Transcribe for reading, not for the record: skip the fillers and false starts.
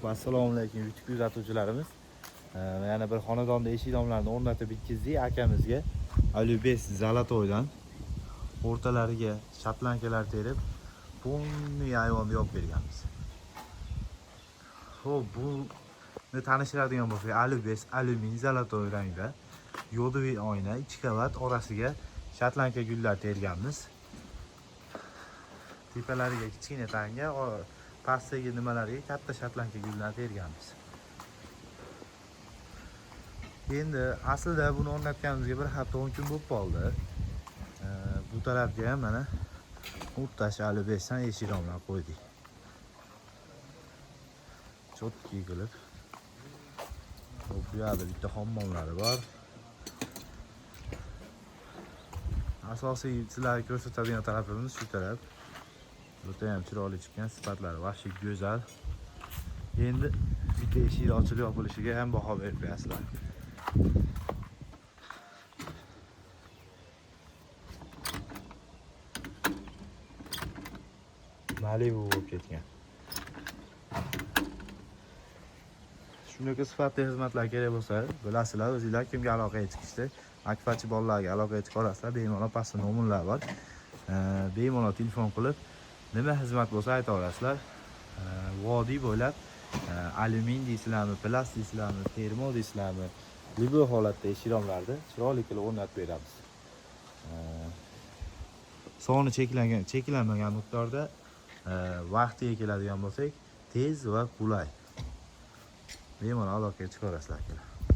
Assalomu alaykum YouTube kuzatuvchilarimiz. Yana bir xonadonda eshik domlarini o'rnatib bitkizdik akamizga. Alubes Zalatoydan o'rtalariga shotlankalar terib, bunni ayvonni yopib berganmiz. Xo'p, buni tanishtiradigan bo'lsak, Alubes alyumin Zalatoy rangda yodoviy oyna 2 qavat orasiga shotlanka gullar terganmiz. Tepalariga kichkina tanga, pastdagi nimalariga katta shotlanka gullar terganmiz. Endi aslida buni o'rnatganimizga bir hafta 10 kun bo'lib qoldi. Bu tarafga ham mana o'rtacha alubesdan eshik domlar qo'ydik. Chotki qilib. Bu yerda bitta hammomlari bor. Asosiy sizlarga ko'rsatadigan tarafimiz shu taraf. Juda ham chiroyli chiqqan, sifatlari vahshiy go'zal. Endi bitta eshik ochilib yopilishiga ham baho berib qo'yasizlar. Malibu bo'lib ketgan. Shunday sifatli xizmatlar kerak bo'lsa, bilasizlar, o'zingizlar kimga aloqaga chiqishdi, akfachi bolalarga aloqaga chiqa olasizlar. Bemalol pastda nomerlar bor. Bemalol telefon qilib, nima xizmat bo'lsa ayta olasizlar. Vodiy bo'ylab alyumin deysizlarmi, plast deysizlarmi, termo deysizlarmi, libo holatda eshik-romlarni chiroyli qilib o'rnatib beramiz. Soni cheklanmagan miqdorda vaqtiga keladigan bo'lsak, tez va qulay. Bemalol aloqaga chiqa olasizlar.